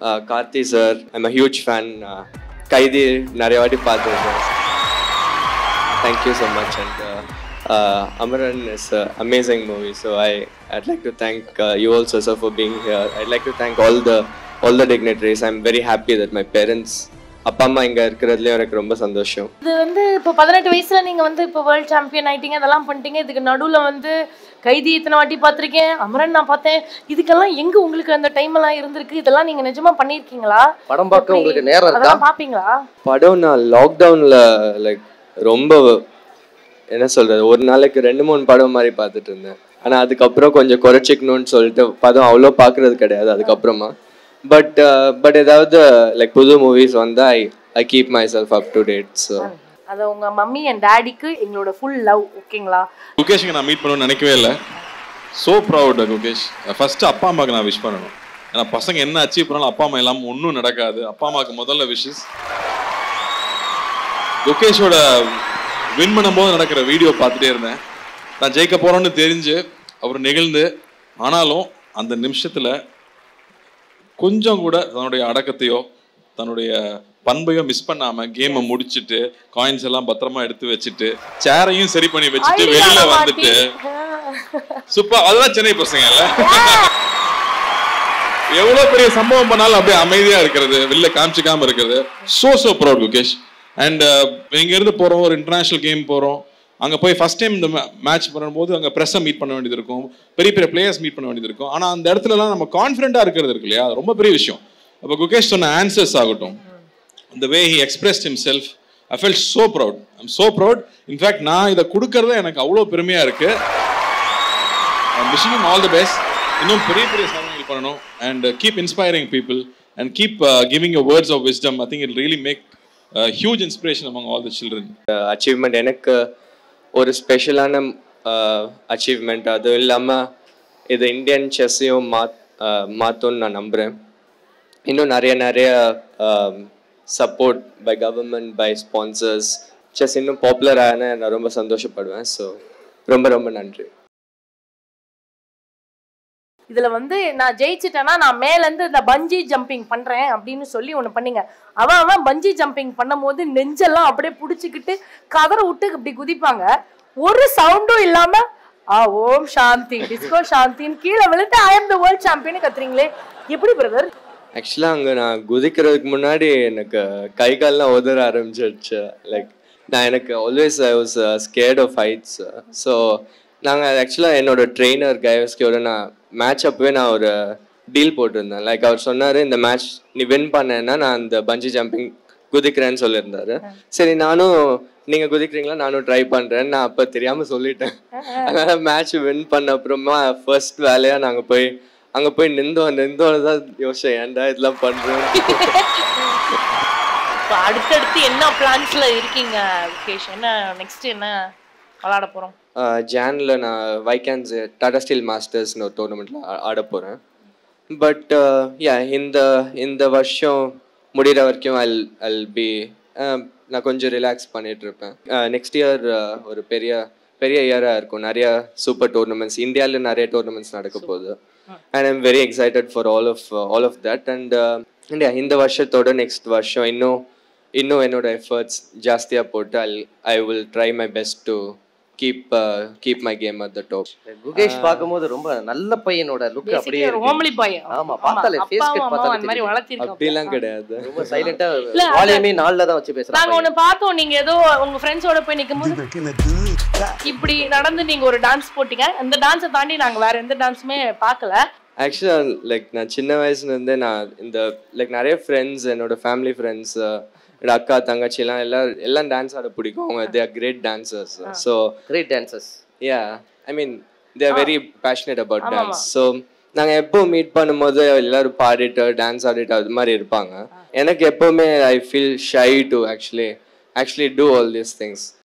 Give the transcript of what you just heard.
Karthi sir, I'm a huge fan. Kaidi நிறைய வாட்டி பார்த்துருக்கேன். Thank you so much. And Amaran is an amazing movie. So I'd like to thank you also, sir, for being here. I'd like to thank all the dignitaries. I'm very happy that my parents, அப்பா அம்மா இங்கே இருக்கிறதுலேயும் எனக்கு ரொம்ப சந்தோஷம். இது வந்து இப்போ 18 வயசுல நீங்கள் வந்து இப்போ வேர்ல்டு சாம்பியன் ஆகிட்டீங்க, அதெல்லாம் பண்ணிட்டீங்க. இதுக்கு நடுவில் வந்து கைதி இத்தனை வாட்டி பார்த்துருக்கேன், அமரன் நான் பார்த்தேன். இதுக்கெல்லாம் எங்கே உங்களுக்கு அந்த டைம் எல்லாம் இருந்திருக்கு? இதெல்லாம் நீங்கள் நிஜமா பண்ணியிருக்கீங்களா? படம் பார்க்க உங்களுக்கு நேரம் இருக்கா? அதெல்லாம் பார்ப்பீங்களா? படம் நான் லாக்டவுனில் லைக் ரொம்ப என்ன சொல்கிறது, ஒரு நாளைக்கு 2-3 படம் மாதிரி பார்த்துட்டு இருந்தேன். ஆனால் அதுக்கப்புறம் கொஞ்சம் குறைச்சிக்கணும்னு சொல்லிட்டு படம் அவ்வளோ பார்க்குறது கிடையாது அதுக்கப்புறமா. பட் ஏதாவது லைக் புது மூவிஸ் வந்து I keep my self up to date. So அது உங்கள் மம்மி அண்ட் டேடிக்கு எங்களோட ஃபுல் லவ். ஓகேங்களா? குகேஷுக்கு நான் மீட் பண்ணணும்னு நினைக்கவே இல்லை. So proud Gukesh. ஃபஸ்ட்டு அப்பா அம்மாவுக்கு நான் விஷ் பண்ணணும். ஏன்னா பசங்க என்ன அச்சீவ் பண்ணாலும் அப்பா அம்மா இல்லாமல் ஒன்றும் நடக்காது. அப்பா அம்மாவுக்கு முதல்ல விஷஸ். குகேஷோட வின் பண்ணும்போது நடக்கிற வீடியோ பார்த்துட்டே இருந்தேன். நான் ஜெயிக்க போகிறோன்னு தெரிஞ்சு அவர் நெகிழ்ந்து, ஆனாலும் அந்த நிமிஷத்தில் கொஞ்சம் கூட தன்னுடைய அடக்கத்தையோ தன்னுடைய பண்பையோ மிஸ் பண்ணாமல் கேமை முடிச்சுட்டு காயின்ஸ் எல்லாம் பத்திரமா எடுத்து வச்சுட்டு சேரையும் சரி பண்ணி வச்சுட்டு வெளியில வந்துட்டு சூப்பர். அதெல்லாம் சென்னை பசங்க இல்ல, எவ்வளவு பெரிய சம்பவம் பண்ணாலும் அப்படியே அமைதியா இருக்கிறது, வெளில காமிச்சிக்காம இருக்கிறது. So proud Gukesh. அண்ட் இங்க இருந்து போறோம், ஒரு இன்டர்நேஷனல் கேம் போறோம். அங்க போய் ஃபர்ஸ்ட் டைம் இந்த மேட்ச் பண்ணும்போது அங்க ப்ரெஸ்ஸை மீட் பண்ண வேண்டியது இருக்கும், பெரிய பெரிய பிளேயர்ஸ் மீட் பண்ண வேண்டியது இருக்கும். ஆனா அந்த இடத்துலலாம் நம்ம கான்ஃபிடென்ட்டா இருக்கிறது இருக்கு இல்லையா, அது ரொம்ப பெரிய விஷயம். அப்போ குகேஷ் சொன்ன ஆன்சர்ஸ் ஆகட்டும், the way he expressed himself, I felt so proud. I'm so proud. In fact, நான் இதை கொடுக்கறத எனக்கு அவ்வளோ பெருமையா இருக்கு. I'm wishing him all the best. இன்னும் பெரிய பெரிய சாதனைகள் பண்ணணும். And keep inspiring people and keep giving your words of wisdom. I think it will really make a huge inspiration among all the children. Achievement எனக்கு ஒரு ஸ்பெஷலான achievement. அதுவும் இல்லாமல் இது இந்தியன் செஸ்ஸையும் மாற்றும்னு நான் நம்புகிறேன். இன்னும் நிறைய support by government, by sponsors, chess இன்னும் பாப்புலர் ஆன நான் ரொம்ப சந்தோஷப்படுவேன். ஸோ ரொம்ப நன்றி. இதில் வந்து நான் ஜெயிச்சிட்டேன்னா நான் மேலேருந்து இந்த பஞ்சி ஜம்பிங் பண்ணுறேன் அப்படின்னு சொல்லி ஒன்று பண்ணீங்க. அவன் பஞ்சி ஜம்பிங் பண்ணும் போது நெஞ்செல்லாம் அப்படியே பிடிச்சிக்கிட்டு கதற விட்டு இப்படி குதிப்பாங்க. ஒரு சவுண்டும் இல்லாமல் ஓம் சாந்தி டிஸ்கோ சாந்தின்னு கீழே விழுந்து I am the world champion கத்துறீங்களே, எப்படி பிரதர்? ஆக்சுவலாக அங்கே நான் குதிக்கிறதுக்கு முன்னாடி எனக்கு கை கால்லாம் உதற ஆரம்பிச்சிடுச்சு. லைக் எனக்கு always I was scared of heights. So நாங்கள் ஆக்சுவலாக என்னோட ட்ரெயினர் கைவஸ்கியோட நான் மேட்ச் அப்பவே நான் ஒரு டீல் போட்டிருந்தேன். லைக் அவர் சொன்னார், இந்த மேட்ச் நீ வின் பண்ணேன்னா நான் அந்த பஞ்சி ஜம்பிங் குதிக்கிறேன்னு சொல்லியிருந்தாரு. சரி நானும் நீங்கள் குதிக்கிறீங்களா, நானும் ட்ரை பண்ணுறேன்னு நான் அப்போ தெரியாமல் சொல்லிட்டேன். அதனால் மேட்ச் வின் பண்ண அப்புறமா ஃபர்ஸ்ட் வேலையாக நாங்கள் போய் அங்கே போய் நின்றோம் தான் யோசிச்சேன், ஏன்டா இதெல்லாம் பண்ணுறோம். இப்போ அடுத்தடுத்து என்ன பிளான்ஸ்ல இருக்கீங்க விகேஷ்? என்ன நெக்ஸ்ட் என்ன விளாட போகிறோம்? ஜானில் நான் வைகான்ஸ் டாடா ஸ்டீல் மாஸ்டர்ஸ்னு ஒரு டோர்னமெண்ட்டில் ஆட போகிறேன். பட் இந்த வருஷம் முடிகிற வரைக்கும் I'll be நான் கொஞ்சம் ரிலாக்ஸ் பண்ணிகிட்ருப்பேன். நெக்ஸ்ட் இயர் ஒரு பெரிய இயராக இருக்கும். நிறைய சூப்பர் டோர்னமெண்ட்ஸ், இந்தியாவில் நிறைய டோர்னமெண்ட்ஸ் நடக்க போகுது. And I'm very excited for all of that. And இந்த வருஷத்தோட நெக்ஸ்ட் வருஷம் இன்னும் என்னோட எஃபர்ட்ஸ் ஜாஸ்தியாக போட்டு I will try my best to keep my game at the top. Gukesh பாக்கும்போது ரொம்ப நல்ல பையனோட லுக் அப்படியே இருக்கு. ஹோம்லி பையன். ஆமா, பார்த்தாலே ஃபேஸ் கட் பார்த்தாலே அந்த மாதிரி வளர்த்திருக்காங்க. அப்படிலாம் கிடையாது. ரொம்ப சைலண்டா வால்யூமே நால்ல தான் வச்சு பேசுறாங்க. நாங்க ஒன்னு பார்த்தோம், நீங்க ஏதோ உங்க ஃப்ரெண்ட்ஸோட போய் நிக்கும்போது இப்படி நடந்து நீங்க ஒரு டான்ஸ் போட்டீங்க. அந்த டான்ஸை தாண்டி நாங்க வேற எந்த டான்ஸுமே பார்க்கல. ஆக்சுவலாக லைக் நான் சின்ன வயசுலேருந்தே நான் இந்த லைக் நிறைய ஃப்ரெண்ட்ஸ், என்னோட ஃபேமிலி ஃப்ரெண்ட்ஸ், என்னோட அக்கா தங்கச்சிலாம் எல்லாம் டான்ஸ் ஆட பிடிக்கும். அவங்க they are great dancers. So great dancers. I mean they are very passionate about dance. So நாங்கள் எப்போ மீட் பண்ணும்போது எல்லாரும் பாடிட்டு டான்ஸ் ஆடிட்டு அது மாதிரி இருப்பாங்க. எனக்கு எப்போவுமே I feel shy to actually do all these things.